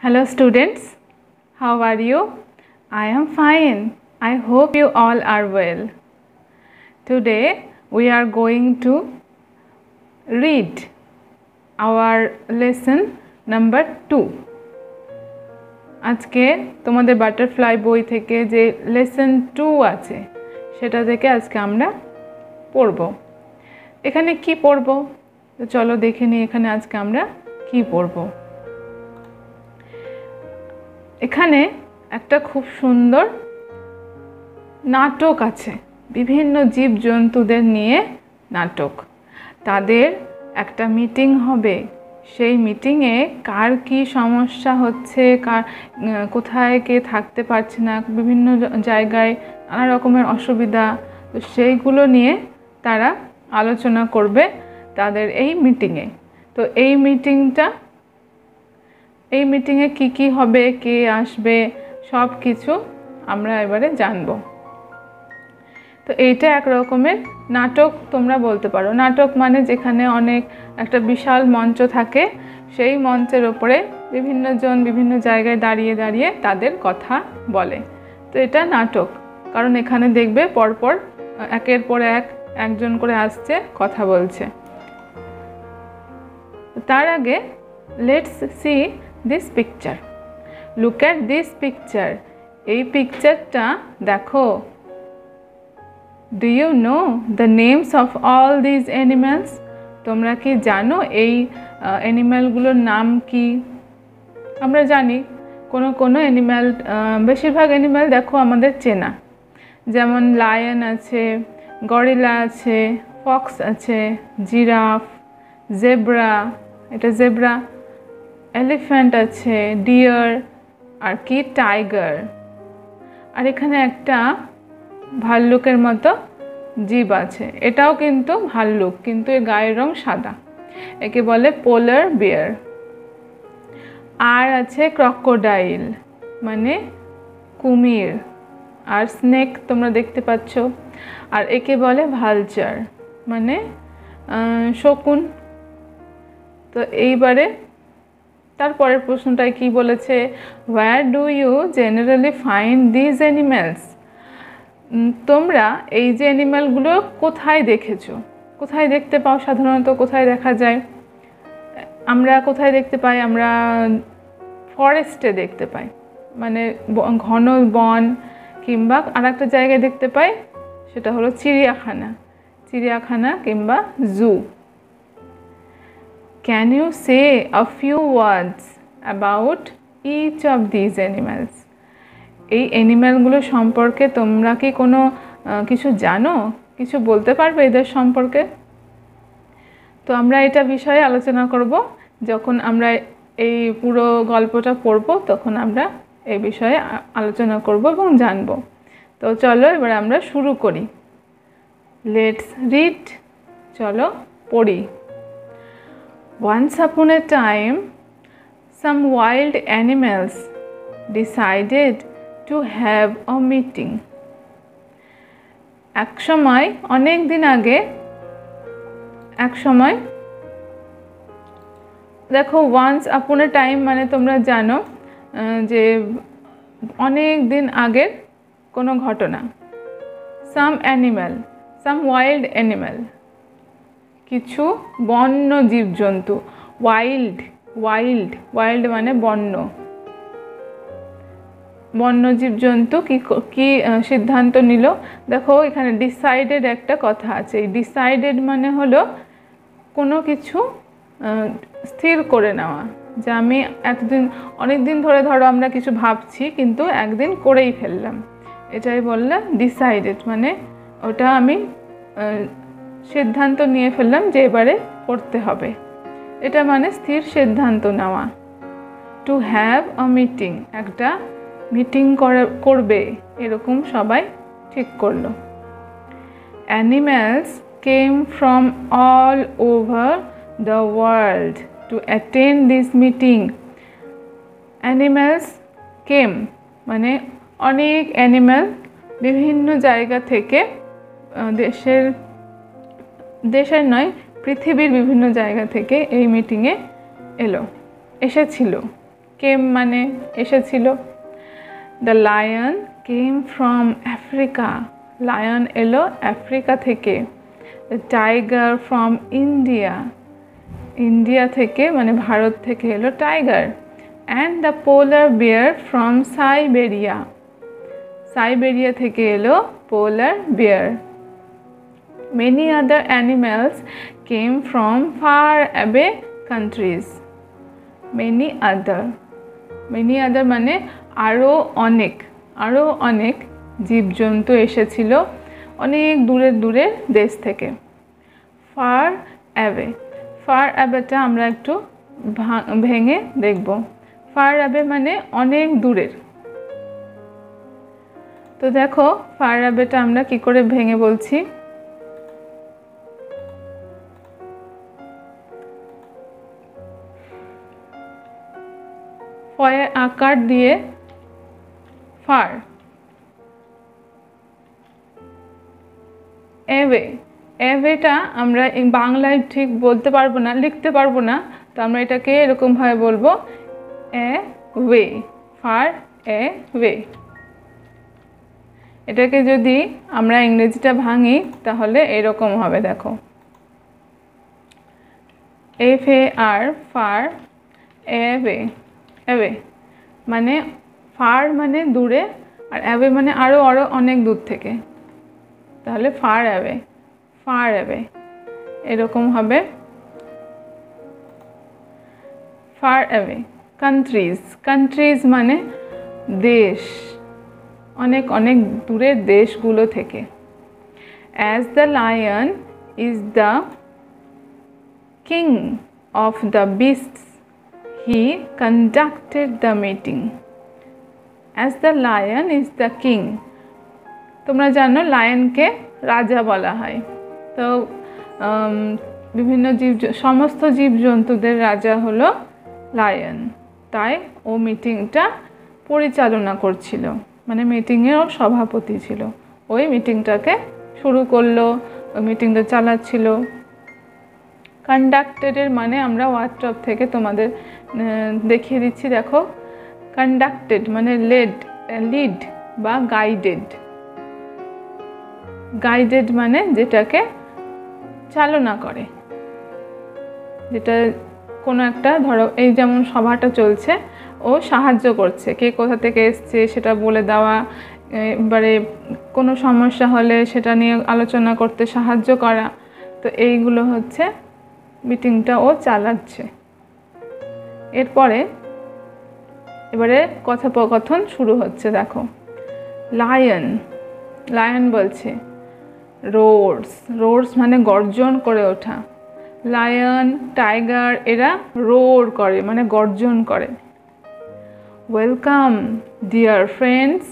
Hello students, how are you? I am fine. I hope you all are well. Today we are going to read our lesson number 2. আজকে তোমাদের butterfly বই থেকে যে lesson 2 আছে সেটা থেকে আজকে আমরা পড়ব। এখানে কি পড়ব? তো চলো দেখে নিই এখানে আজকে আমরা কি পড়ব। এখানে একটা খুব সুন্দর নাটক আছে, বিভিন্ন জীবজন্তুদের নিয়ে নাটক। তাদের একটা মিটিং হবে, সেই মিটিংয়ে কার কি সমস্যা হচ্ছে, কোথায় কে থাকতে পারছে না, বিভিন্ন জায়গায় নানা রকমের অসুবিধা, তো সেইগুলো নিয়ে তারা আলোচনা করবে তাদের এই মিটিংয়ে। তো এই মিটিংয়ে কি হবে, কে আসবে, সব কিছু আমরা এবারে জানব। তো এইটা এক রকমের নাটক তোমরা বলতে পারো। নাটক মানে যেখানে একটা বিশাল মঞ্চ থাকে, সেই মঞ্চের ওপরে বিভিন্ন জন বিভিন্ন জায়গায় দাঁড়িয়ে দাঁড়িয়ে তাদের কথা বলে। তো এটা নাটক, কারণ এখানে দেখবে পরপর একের পর একজন করে আসছে, কথা বলছে। তার আগে let's see this picture. Look at this picture. এই পিকচারটা দেখো। Do you know the names of all these animals? তোমরা কি জানো এই অ্যানিম্যালগুলোর নাম কি? আমরা জানি কোনো অ্যানিম্যাল, বেশিরভাগ অ্যানিম্যাল দেখো আমাদের চেনা, যেমন লায়ন আছে, গরিলা আছে, ফক্স আছে, জিরাফ, জেব্রা, এটা জেব্রা, এলিফ্যান্ট আছে, ডিয়ার, আর কি টাইগার। আর এখানে একটা ভাল্লুকের মতো জীব আছে, এটাও কিন্তু ভাল্লুক, কিন্তু এর গায়ের রং সাদা, একে বলে পোলার বিয়ার। আর আছে ক্রকোডাইল মানে কুমির, আর স্নেক তোমরা দেখতে পাচ্ছ, আর একে বলে ভালচার মানে শকুন। তো এইবারে তারপরের প্রশ্নটায় কি বলেছে, where do you generally find these animals? তোমরা এই যে অ্যানিম্যালগুলো কোথায় দেখেছো, কোথায় দেখতে পাও? সাধারণত কোথায় দেখা যায়? আমরা কোথায় দেখতে পাই? আমরা ফরেস্টে দেখতে পাই, মানে ঘন বন, কিংবা আর একটা জায়গায় দেখতে পাই, সেটা হলো চিড়িয়াখানা কিংবা জু। Can you say a few words about each of these animals? এই অ্যানিম্যালগুলো সম্পর্কে তোমরা কি কোনো কিছু জানো? কিছু বলতে পারবে এদের সম্পর্কে? তো আমরা এটা বিষয়ে আলোচনা করব যখন আমরা এই পুরো গল্পটা পড়ব, তখন আমরা এই বিষয়ে আলোচনা করব এবং জানব। তো চলো এবার আমরা শুরু করি। লেটস রিড, চলো পড়ি। Once upon a time, some wild animals decided to have a meeting. অনেক দিন আগে দেখো, once upon a time মানে তোমরা জানো যে অনেক দিন আগের কোনো ঘটনা। some wild animal কিছু বন্য জীবজন্তু। ওয়াইল্ড মানে বন্য জীবজন্তু কি সিদ্ধান্ত নিল? দেখো এখানে ডিসাইডেড একটা কথা আছে। এই ডিসাইডেড মানে হলো কোনো কিছু স্থির করে নেওয়া, যে আমি অনেক দিন ধরে ধরো আমরা কিছু ভাবছি, কিন্তু একদিন করেই ফেললাম, এটাই বললে ডিসাইডেড। মানে ওটা আমি সিদ্ধান্ত নিয়ে ফেললাম যে এবারে করতে হবে, এটা মানে স্থির সিদ্ধান্ত নেওয়া। টু হ্যাভ আ মিটিং, একটা মিটিং করবে, এরকম সবাই ঠিক করলো। Animals came from all over the world to attend this meeting. Animals came মানে অনেক অ্যানিম্যাল বিভিন্ন জায়গা থেকে, দেশের নয়, পৃথিবীর বিভিন্ন জায়গা থেকে এই মিটিংয়ে এসেছিল। কেম মানে এসেছিল। The lion came from Africa, lion এলো আফ্রিকা থেকে। The tiger from India, India থেকে মানে ভারত থেকে এলো tiger. And the polar bear from Siberia, Siberia থেকে এলো পোলার বিয়ার। Many other animals came from far away countries. Many other মানে আরও অনেক জীবজন্তু এসেছিল অনেক দূরের দেশ থেকে। ফার অ্যাওয়েটা আমরা একটু ভেঙে দেখব। ফার অ্যাওয়ে মানে অনেক দূরের। তো দেখো ফার অ্যাওয়েটা আমরা কি করে ভেঙে বলছি। ফয়ে আকার দিয়ে ফার, অ্যাওয়েটা আমরা বাংলায় ঠিক বলতে পারবো না, লিখতে পারবো না, তো আমরা এটাকে এরকমভাবে বলবো অ্যাওয়ে, ফার অ্যাওয়ে। এটাকে যদি আমরা ইংরেজিটা ভাঙি তাহলে এরকম হবে, দেখো FAR, ফার অ্যাওয়ে মানে ফার মানে দূরে, আর অ্যাওয়ে মানে আরও অনেক দূর থেকে, তাহলে ফার অ্যাওয়ে এরকম হবে। Far away. কান্ট্রিজ মানে দেশ, অনেক দূরের দেশগুলো থেকে। As the lion is the king of the beast's he conducted the meeting. As the lion is the king, তোমরা জানো লায়নকে রাজা বলা হয়। তো বিভিন্ন সমস্ত জীবজন্তুদের রাজা হলো লায়ন, তাই ও মিটিংটা পরিচালনা করছিল, মানে মিটিংয়ের ও সভাপতি ছিল। ওই মিটিংটাকে শুরু করলো, ওই মিটিংটা চালাচ্ছিল। কন্ডাক্টেডের মানে আমরা হোয়াটসঅ্যাপ থেকে তোমাদের দেখিয়ে দিচ্ছি, দেখো কন্ডাক্টেড মানে লিড বা গাইডেড মানে যেটাকে চালনা করে, যেটা কোনো একটা ধরো এই যেমন সভাটা চলছে, ও সাহায্য করছে, কে কোথা থেকে এসছে সেটা বলে দেওয়া, এবারে কোনো সমস্যা হলে সেটা নিয়ে আলোচনা করতে সাহায্য করা। তো এইগুলো হচ্ছে মিটিংটা ও চালাচ্ছে। এবারে কথোপকথন শুরু হচ্ছে, দেখো লায়ন বলছে রোর্স মানে গর্জন করে ওঠা। লায়ন, টাইগার এরা রোর করে মানে গর্জন করে। Welcome dear friends,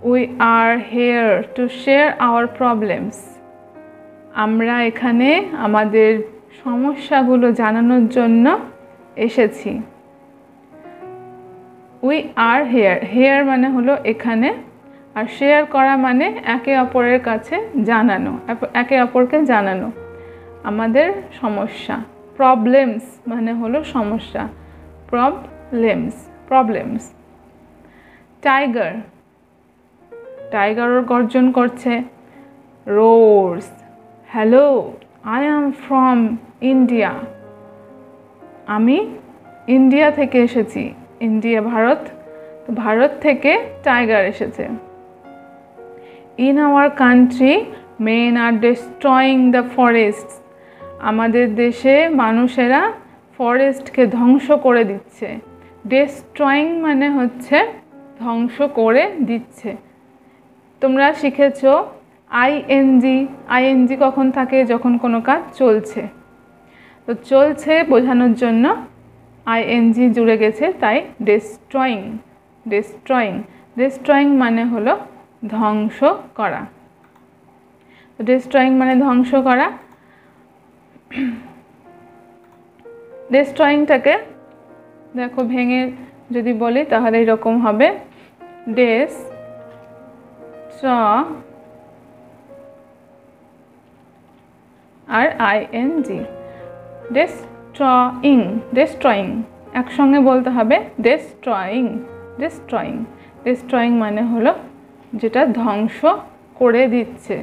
we are hair to share our problems. আমরা এখানে আমাদের সমস্যাগুলো জানানোর জন্য এসেছি। উই আর হেয়ার মানে হলো এখানে, আর শেয়ার করা মানে একে অপরের কাছে জানানো, একে অপরকে জানানো আমাদের সমস্যা। প্রবলেমস মানে হলো সমস্যা, প্রবলেমস। টাইগার গর্জন করছে। Roars, hello I am from India, আমি ইন্ডিয়া থেকে এসেছি। ইন্ডিয়া ভারত, তো ভারত থেকে টাইগার এসেছে। In our country men are destroying the forest, আমাদের দেশে মানুষেরা ফরেস্টকে ধ্বংস করে দিচ্ছে। ডিস্ট্রয়িং মানে হচ্ছে ধ্বংস করে দিচ্ছে। তোমরা শিখেছো আইএনজি কখন থাকে, যখন কোনো কাজ চলছে। তো চলছে বোঝানোর জন্য আইএনজি জুড়ে গেছে, তাই ডিস্ট্রয়িং মানে হলো ধ্বংস করা। ডিস্ট্রয়িং মানে ধ্বংস করা। ডিস্ট্রয়িংটাকে দেখো ভেঙে যদি বলি তাহলে এরকম হবে, আর আইএনজি। ডিস্ট্রয়িং একসঙ্গে বলতে হবে ডেস্ট্রয়িং। ডেস্ট্রয়িং ডেস্ট্রয়িং মানে হলো যেটা ধ্বংস করে দিচ্ছে,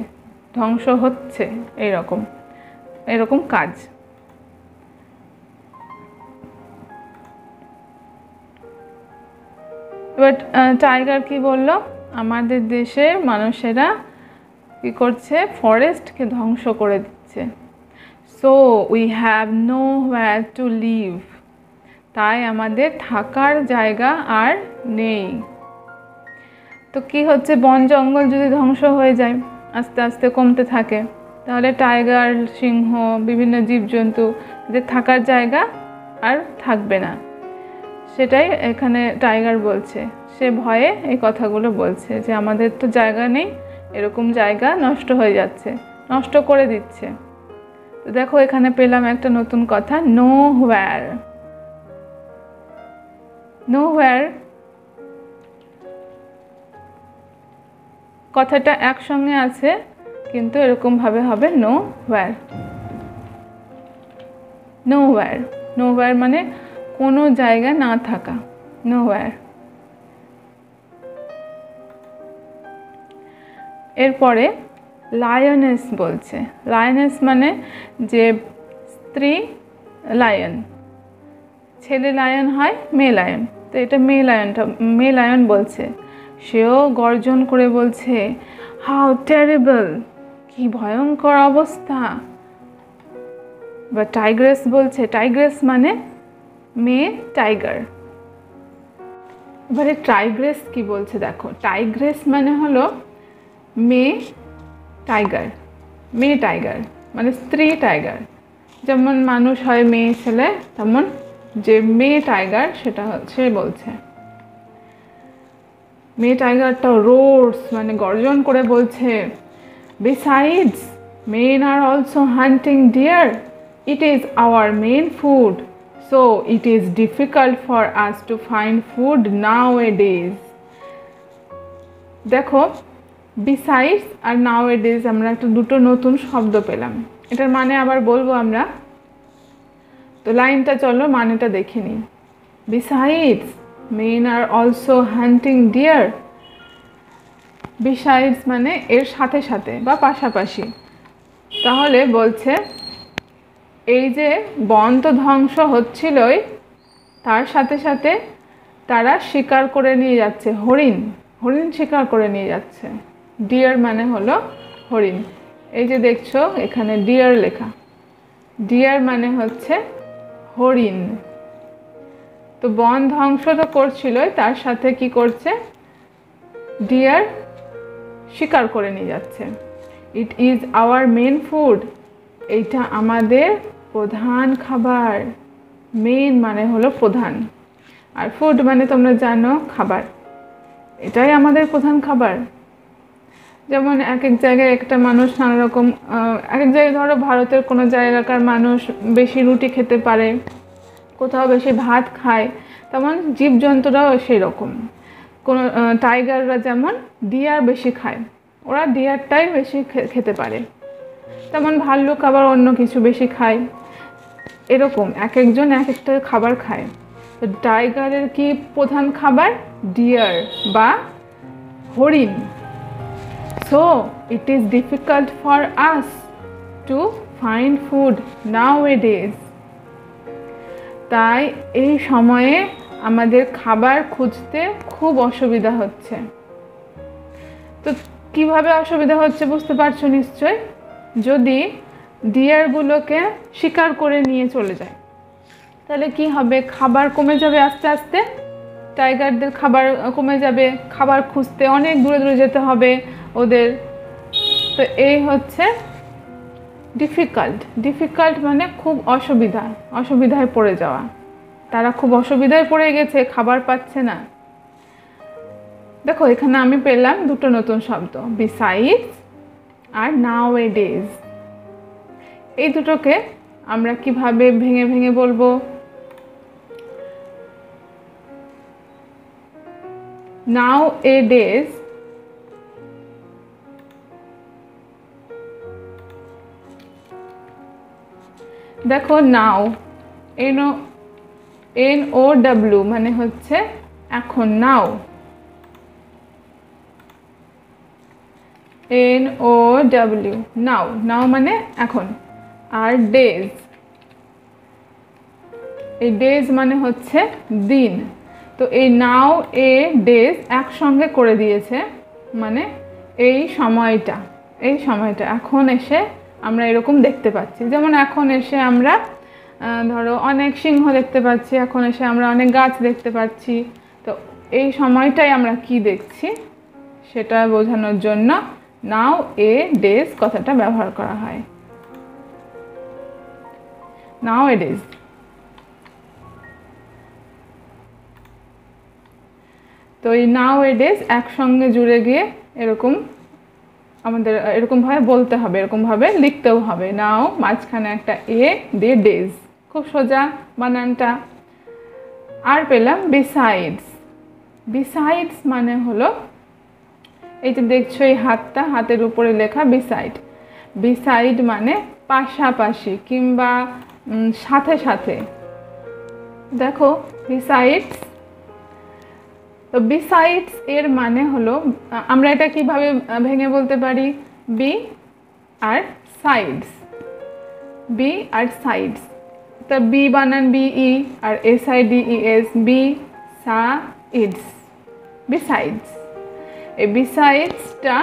ধ্বংস হচ্ছে, এরকম এরকম কাজ। এবার টাইগার কি বলল, আমাদের দেশের মানুষেরা কি করছে, ফরেস্টকে ধ্বংস করে দিচ্ছে। So we have nowhere to live, তাই আমাদের থাকার জায়গা আর নেই। তো কি হচ্ছে, বন জঙ্গল যদি ধ্বংস হয়ে যায়, আস্তে আস্তে কমতে থাকে, তাহলে টাইগার, সিংহ, বিভিন্ন জীবজন্তু যে থাকার জায়গা আর থাকবে না। সেটাই এখানে টাইগার বলছে, সে ভয়ে এই কথাগুলো বলছে যে আমাদের তো জায়গা নেই, এরকম জায়গা নষ্ট হয়ে যাচ্ছে, নষ্ট করে দিচ্ছে। তো দেখো এখানে পেলাম একটা নতুন কথা, নোহোয়্যার। নোহোয়্যার কথাটা একসঙ্গে আছে, কিন্তু এরকম ভাবে হবে নোহোয়্যার। নোহোয়্যার, নোহোয়্যার মানে কোনো জায়গা না থাকা, নোহোয়্যার। এরপরে লায়নেস বলছে। লায়নেস মানে যে স্ত্রী লায়ন, ছেলে লায়ন হয়, মেয়ে লায়ন। তো এটা মেয়ে লায়ন বলছে। সেও গর্জন করে বলছে, হাউ টেরিবল, কি ভয়ঙ্কর অবস্থা। বা টাইগ্রেস বলছে, টাইগ্রেস মানে মেয়ে টাইগার। এবারে টাইগ্রেস কি বলছে দেখো, টাইগ্রেস মানে হলো মেয়ে টাইগার, মেয়ে টাইগার মানে স্ত্রী টাইগার। যেমন মানুষ হয় মেয়ে ছেলে, তেমন যে মেয়ে টাইগার সেটা হচ্ছে বলছে। মেয়ে টাইগারটা রোর্স মানে গর্জন করে বলছে, besides men are also hunting deer, it is our main food, so it is difficult for us to find food nowadays. দেখো বিসাইডস আর নাওএডেজ আমরা একটা দুটো নতুন শব্দ পেলাম, এটার মানে আবার বলবো আমরা। তো লাইনটা চলো মানেটা দেখে নিই। Besides men are also hunting deer, besides মানে এর সাথে সাথে বা পাশাপাশি। তাহলে বলছে এই যে বন তো ধ্বংস হচ্ছিলই, তার সাথে সাথে তারা শিকার করে নিয়ে যাচ্ছে, হরিণ, হরিণ শিকার করে নিয়ে যাচ্ছে। ডিয়ার মানে হলো হরিণ। এই যে দেখছো এখানে ডিয়ার লেখা, ডিয়ার মানে হচ্ছে হরিণ। তো বন ধ্বংস তো করছিলই, তার সাথে কি করছে, ডিয়ার শিকার করে নিয়ে যাচ্ছে। It is our main food, এইটা আমাদের প্রধান খাবার। মেন মানে হলো প্রধান, আর ফুড মানে তোমরা জানো খাবার, এটাই আমাদের প্রধান খাবার। যেমন এক এক জায়গায় একটা মানুষ নানা রকম, এক এক জায়গায় ধরো ভারতের কোনো জায়গাকার মানুষ বেশি রুটি খেতে পারে, কোথাও বেশি ভাত খায়, তেমন জীবজন্তুরাও সেই রকম। কোনো টাইগাররা যেমন ডিয়ার বেশি খায়, ওরা ডিয়ারটাই বেশি খেতে পারে, তেমন ভাল্লুক আবার অন্য কিছু বেশি খায়। এরকম এক একজন এক একটা খাবার খায়। তো টাইগারের কি প্রধান খাবার, ডিয়ার বা হরিণ। So it is difficult for us to find food nowadays, তাই এই সময়ে আমাদের খাবার খুঁজতে খুব অসুবিধা হচ্ছে। তো কিভাবে অসুবিধা হচ্ছে বুঝতে পারছো নিশ্চয়, যদি ডিয়ারগুলোকে শিকার করে নিয়ে চলে যায় তাহলে কি হবে, খাবার কমে যাবে আস্তে আস্তে, টাইগারদের খাবার কমে যাবে, খাবার খুঁজতে অনেক দূরে দূরে যেতে হবে ওদের। তো এই হচ্ছে ডিফিকাল্ট, ডিফিকাল্ট মানে খুব অসুবিধা, অসুবিধায় পড়ে যাওয়া। তারা খুব অসুবিধায় পড়ে গেছে, খাবার পাচ্ছে না। দেখো এখানে আমি পেলাম দুটো নতুন শব্দ, বিসাইডস আর নাওএডেজ। এই দুটোকে আমরা কিভাবে ভেঙে ভেঙে বলবো, নাওএডেজ দেখো নাও, NOW মানে হচ্ছে এখন, নাও। NOW নাও, নাও মানে এখন। আর ডেজ, এই ডেজ মানে হচ্ছে দিন। তো এই নাও এ ডেজ একসঙ্গে করে দিয়েছে, মানে এই সময়টা, এই সময়টা এখন এসে আমরা এরকম দেখতে পাচ্ছি। যেমন এখন এসে আমরা ধরো অনেক সিংহ দেখতে পাচ্ছি, এখন এসে আমরা অনেক গাছ দেখতে পাচ্ছি। তো এই সময়টাই আমরা কি দেখছি সেটা বোঝানোর জন্য নাও এ ডেজ কথাটা ব্যবহার করা হয়। নাও এ ডেজ। তো এই নাও এ ডেজ একসঙ্গে জুড়ে গিয়ে এরকম আমাদের এরকমভাবে বলতে হবে, এরকমভাবে লিখতেও হবে। নাও মাঝখানে একটা এ দিয়ে ডেজ, খুব সোজা বানানটা। আর পেলাম বিসাইডস। বিসাইডস মানে হলো এই যে দেখছো এই হাতটা, হাতের উপরে লেখা বিসাইড। বিসাইড মানে পাশাপাশি কিংবা সাথে সাথে। দেখো বিসাইডস, তো বিসাইডস এর মানে হলো আমরা এটা কিভাবে ভেঙে বলতে পারি, বি আর সাইডস, বি আর সাইডস। তো বি বানান বিই আর SIDES, বি সাইডস, বিসাইডস। এই বিসাইডসটা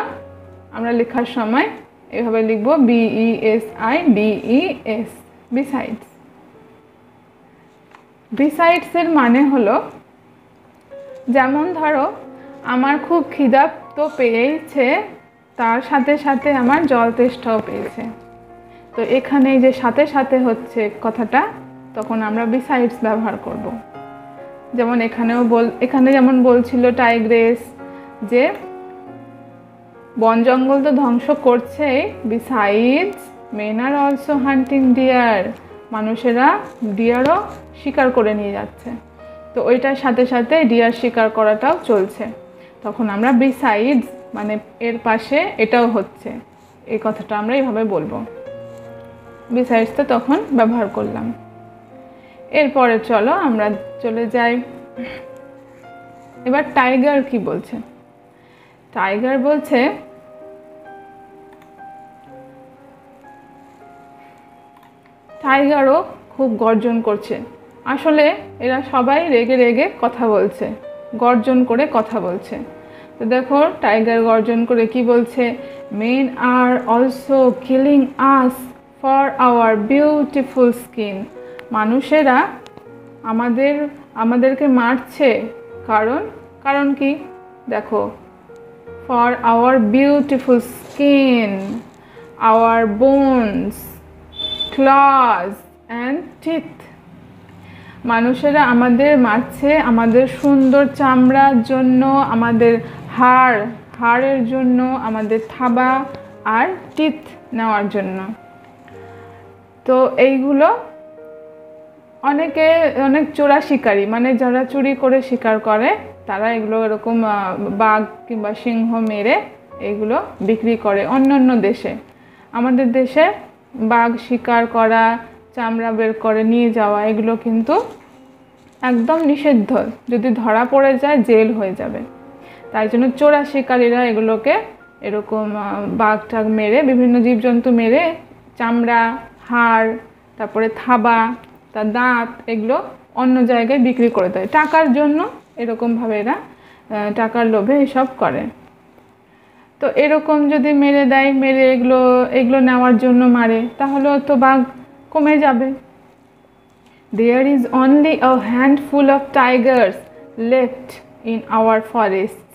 আমরা লেখার সময় এভাবে লিখব BESIDES, বিসাইডস। বিসাইডসের মানে হলো যেমন ধরো আমার খুব খিদা তো পেয়েছে, তার সাথে সাথে আমার জল তেষ্টাও পেয়েছে। তো এখানে যে সাথে সাথে হচ্ছে কথাটা, তখন আমরা বিসাইডস ব্যবহার করব। যেমন এখানে যেমন বলছিল টাইগ্রেস যে বন জঙ্গল তো ধ্বংস করছে, besides men are also hunting deer, মানুষেরা ডিয়ারও শিকার করে নিয়ে যাচ্ছে। তো ওইটার সাথে সাথে ডিয়ার শিকার করাটাও চলছে। তখন আমরা বিসাইডস মানে এর পাশে এটাও হচ্ছে, এই কথাটা আমরা এইভাবে বলবো। বিসাইডসটা তখন ব্যবহার করলাম। এরপরে চলো আমরা চলে যাই, এবার টাইগার কি বলছে। টাইগার বলছে টাইগারও খুব গর্জন করছে। আসলে এরা সবাই রেগে রেগে কথা বলছে, গর্জন করে কথা বলছে। তো দেখো টাইগার গর্জন করে কি বলছে, men are also killing us for our beautiful skin. মানুষেরা আমাদেরকে মারছে, কারণ কি দেখো, for our beautiful skin, our bones, claws and teeth. মানুষেরা আমাদের মারছে আমাদের সুন্দর চামড়ার জন্য, আমাদের হাড়ের জন্য, আমাদের থাবা আর টিথ নেওয়ার জন্য। তো এইগুলো অনেক চোরা শিকারী, মানে যারা চুরি করে শিকার করে, তারা এগুলো এরকম বাঘ কিংবা সিংহ মেরে এগুলো বিক্রি করে অন্য দেশে। আমাদের দেশে বাঘ শিকার করা, চামড়া বের করে নিয়ে যাওয়া, এগুলো কিন্তু একদম নিষিদ্ধ। যদি ধরা পড়ে যায় জেল হয়ে যাবে। তাই জন্য চোরা শিকারীরা এগুলোকে এরকম বাঘ টাঘ মেরে, বিভিন্ন জীবজন্তু মেরে চামড়া, হাড়, তারপরে থাবা, তার দাঁত, এগুলো অন্য জায়গায় বিক্রি করে দেয় টাকার জন্য। এরকমভাবে এরা টাকার লোভে এসব করে। তো এরকম যদি মেরে দেয়, মেরে এগুলো নেওয়ার জন্য মারে, তাহলেও তো বাঘ কমে যাবে। There is only a handful of tigers left in our forests.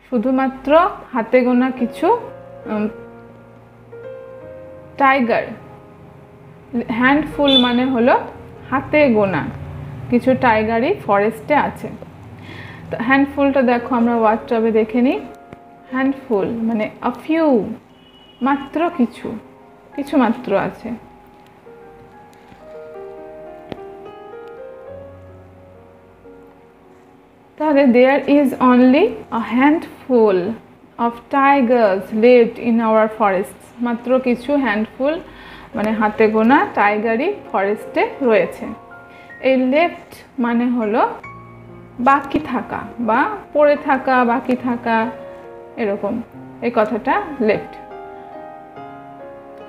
শুধুমাত্র হাতে গোনা কিছু টাইগার, হ্যান্ডফুল মানে হলো হাতে গোনা কিছু টাইগারই ফরেস্টে আছে। তো হ্যান্ডফুলটা দেখো আমরা ওয়ার্ডটবে দেখে নিই। হ্যান্ডফুল মানে আ ফিউ, মাত্র কিছু মাত্র আছে। তাহলে there is only a handful of tigers lived in our forest. মাত্র কিছু হ্যান্ডফুল মানে হাতে গোনা টাইগারই ফরেস্টে রয়েছে। এই লেফট মানে হলো বাকি থাকা বা পড়ে থাকা, বাকি থাকা, এরকম এই কথাটা লেফট।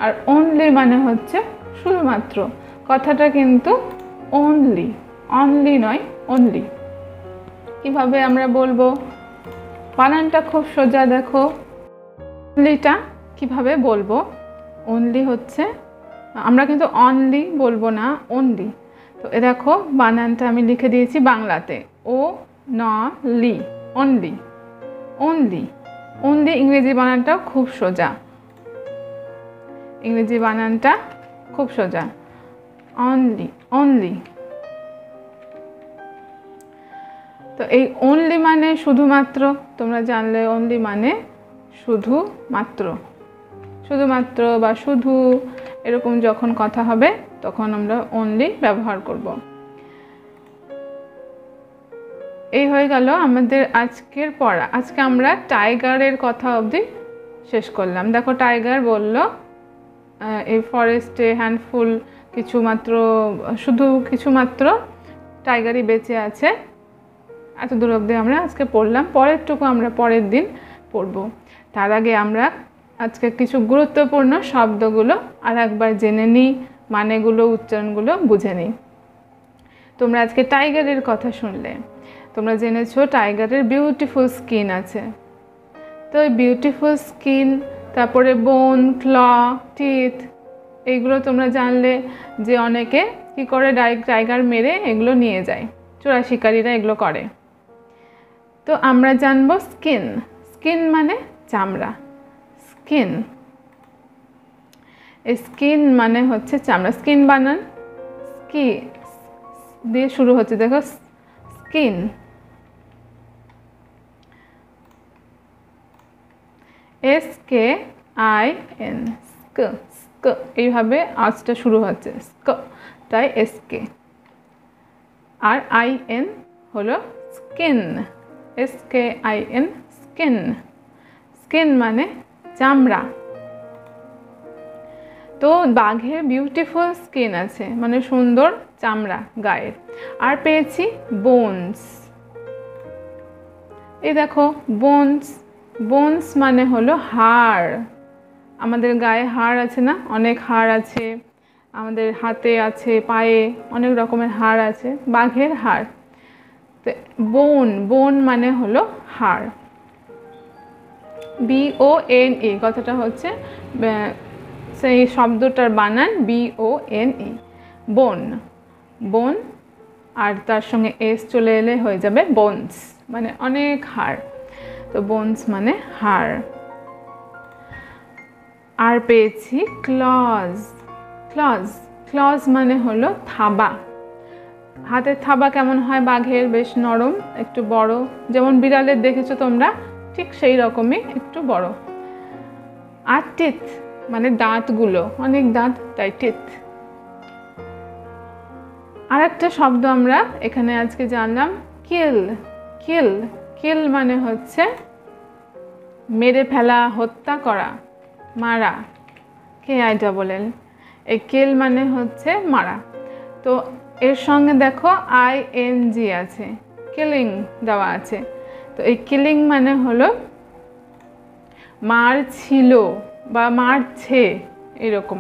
আর অনলি মানে হচ্ছে শুধুমাত্র, কথাটা কিন্তু অনলি, অনলি নয়, অনলি। কিভাবে আমরা বলবো? বানানটা খুব সোজা, দেখো অনলিটা কিভাবে বলবো। অনলি হচ্ছে, আমরা কিন্তু অনলি বলবো না, অনলি। তো এ দেখো বানানটা আমি লিখে দিয়েছি বাংলাতে, ও ন লি, অনলি, অনলি। অনলি ইংরেজি বানানটাও খুব সোজা, ইংরেজি বানানটা খুব সোজা, অনলি, অনলি। তো এই অনলি মানে শুধুমাত্র, তোমরা জানলে অনলি মানে শুধুমাত্র, শুধুমাত্র বা শুধু, এরকম যখন কথা হবে তখন আমরা অনলি ব্যবহার করব। এই হয়ে গেল আমাদের আজকের পড়া। আজকে আমরা টাইগারের কথা অবধি শেষ করলাম। দেখো টাইগার বলল এই ফরেস্টে হ্যান্ডফুল শুধু কিছুমাত্র টাইগারই বেঁচে আছে। এত দূর অবধি আমরা আজকে পড়লাম, পরেরটুকু আমরা পরের দিন পড়ব। তার আগে আমরা আজকে কিছু গুরুত্বপূর্ণ শব্দগুলো আর একবার জেনে নিই, মানেগুলো, উচ্চারণগুলো বুঝে নিই। তোমরা আজকে টাইগারের কথা শুনলে, তোমরা জেনেছো টাইগারের বিউটিফুল স্কিন আছে। তো এই বিউটিফুল স্কিন, তারপরে বোন, ক্ল, টিথ, এইগুলো তোমরা জানলে যে অনেকে কী করে টাইগার মেরে এগুলো নিয়ে যায়, চোরা শিকারীরা এগুলো করে। তো আমরা জানবো স্কিন। স্কিন মানে চামড়া, স্কিন। এই স্কিন মানে হচ্ছে চামড়া। স্কিন বানান স্কি দিয়ে শুরু হচ্ছে, দেখো স্কিন। SKIN, স্ক, স্ক, এইভাবে আজটা শুরু হচ্ছে, স্ক, তাই SK। আর IN হলো স্কিন, SKIN, স্কিন। স্কিন মানে চামড়া। তো বাঘের বিউটিফুল স্কিন আছে, মানে সুন্দর চামড়া গায়ের। আর পেয়েছি বোনস। এই দেখো বোনস, বোনস মানে হলো হাড়। আমাদের গায়ে হাড় আছে না, অনেক হাড় আছে, আমাদের হাতে আছে, পায়ে অনেক রকমের হাড় আছে, বাঘের হাড়। তো বোন, বোন মানে হলো হাড়। BONE, কথাটা হচ্ছে সেই শব্দটার বানান BONE, বোন, বোন। আর তার সঙ্গে S চলে এলে হয়ে যাবে বোনস, মানে অনেক হাড়। তো বোনস মানে হাড়। আর পেয়েছি ক্লজ। ক্লজ, ক্লজ মানে হলো থাবা। হাতের থাবা কেমন হয় বাঘের? বেশ নরম, একটু বড়, যেমন বিড়ালের দেখেছো তোমরা, ঠিক সেই রকমই একটু বড়। আর টিথ মানে দাঁতগুলো, অনেক দাঁত, তাই টিথ। আর একটা শব্দ আমরা এখানে আজকে জানলাম, কিল। কিল, কিল মানে হচ্ছে মেরে ফেলা, হত্যা করা, মারা, KILL। এই কিল মানে হচ্ছে মারা। তো এর সঙ্গে দেখো ING আছে, কিলিং দেওয়া আছে। তো এই কিলিং মানে হলো মারছিল বা মারছে, এরকম।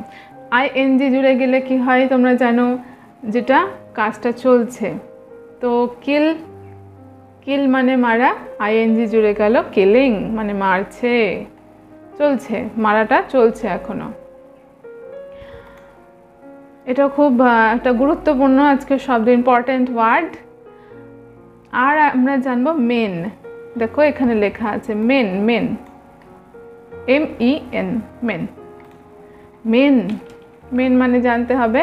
ING জুড়ে গেলে কি হয় তোমরা জানো, যেটা কাজটা চলছে। তো কিল, কিল মানে মারা, ING জুড়ে গেল কিলিং মানে মারছে, চলছে, মারাটা চলছে এখনো। এটা খুব একটা গুরুত্বপূর্ণ আজকের শব্দ, ইম্পর্টেন্ট ওয়ার্ড। আর আমরা জানবো মেন। দেখো এখানে লেখা আছে men, men, MEN, men. Men, men মানে জানতে হবে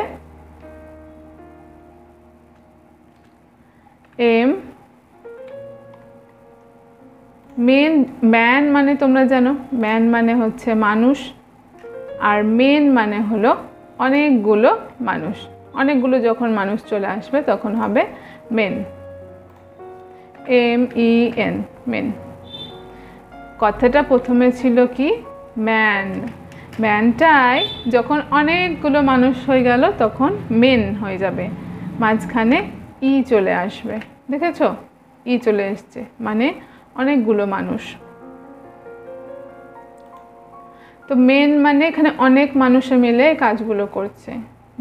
মেন। ম্যান মানে তোমরা জানো, ম্যান মানে হচ্ছে মানুষ। আর মেন মানে হলো অনেকগুলো মানুষ, অনেকগুলো যখন মানুষ চলে আসবে তখন হবে মেন, MEN, মেন। কথাটা প্রথমে ছিল কি ম্যান, ম্যানটাই যখন অনেকগুলো মানুষ হয়ে গেল তখন মেন হয়ে যাবে, মাঝখানে ই চলে আসবে, দেখেছো? ই চলে এসছে, মানে অনেকগুলো মানুষ। তো মেন মানে এখানে অনেক মানুষে মিলে কাজগুলো করছে,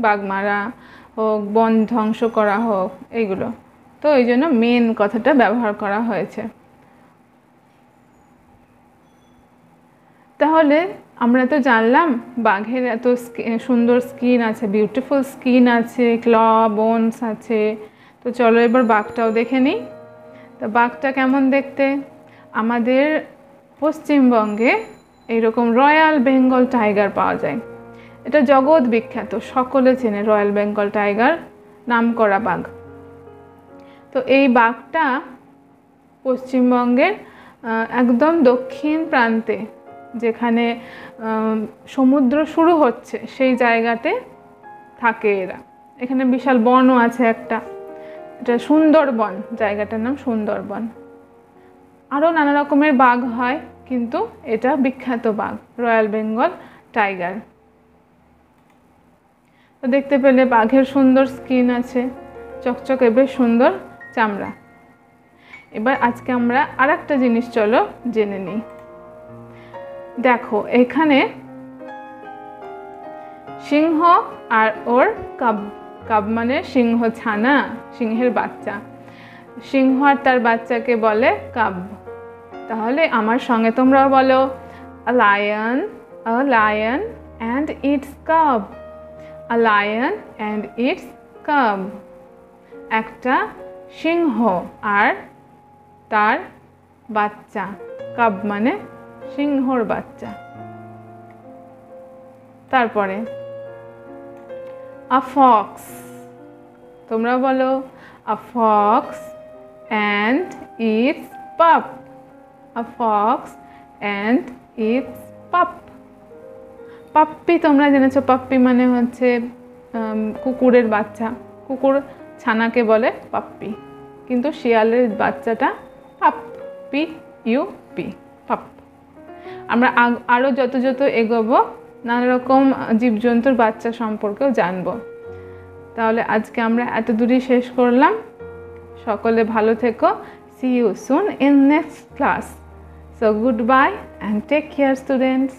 বাঘ মারা হোক, বন ধ্বংস করা হোক, এইগুলো। তো এই জন্য মেন কথাটা ব্যবহার করা হয়েছে। তাহলে আমরা তো জানলাম বাঘের এত সুন্দর স্কিন আছে, বিউটিফুল স্কিন আছে, ক্ল, বোনস আছে। তো চলো এবার বাঘটাও দেখে নিই। তো বাঘটা কেমন দেখতে? আমাদের পশ্চিমবঙ্গে এইরকম রয়্যাল বেঙ্গল টাইগার পাওয়া যায়। এটা জগৎ বিখ্যাত, সকলে চেনে রয়্যাল বেঙ্গল টাইগার, নামকরা বাঘ। তো এই বাঘটা পশ্চিমবঙ্গের একদম দক্ষিণ প্রান্তে, যেখানে সমুদ্র শুরু হচ্ছে সেই জায়গাতে থাকে এরা। এখানে বিশাল বনও আছে একটা, এটা সুন্দরবন, জায়গাটার নাম সুন্দরবন। আরও নানা রকমের বাঘ হয়, কিন্তু এটা বিখ্যাত বাঘ, রয়্যাল বেঙ্গল টাইগার। তো দেখতে পেলে বাঘের সুন্দর স্কিন আছে, চকচকে বেশ সুন্দর চামড়া। এবার আজকে আমরা আরেকটা জিনিস চলো জেনে নিই। দেখো এখানে সিংহ আর ওর কাব, কাব মানে সিংহ ছানা, সিংহের বাচ্চা। সিংহ আর তার বাচ্চাকে বলে কাব। তাহলে আমার সঙ্গে তোমরা বলো, a lion and its cub, a lion and its cub। একটা সিংহ আর তার বাচ্চা, কাব মানে সিংহর বাচ্চা। তারপরে a fox, তোমরা বলো, a fox and its pup, a fox and its pup। Puppy তোমরা জেনেছো, পাপ্পি মানে হচ্ছে কুকুরের বাচ্চা, কুকুর ছানাকে বলে পাপ্পি, কিন্তু শিয়ালের বাচ্চাটা পাপ, পি ইউ পি, পাপ। আমরা আরও যত যত এগোবো নানা রকম জীবজন্তুর বাচ্চা সম্পর্কেও জানবো। তাহলে আজকে আমরা এত দূরই শেষ করলাম। সকলে ভালো থেকো। See you soon in next class. So goodbye and take care, students.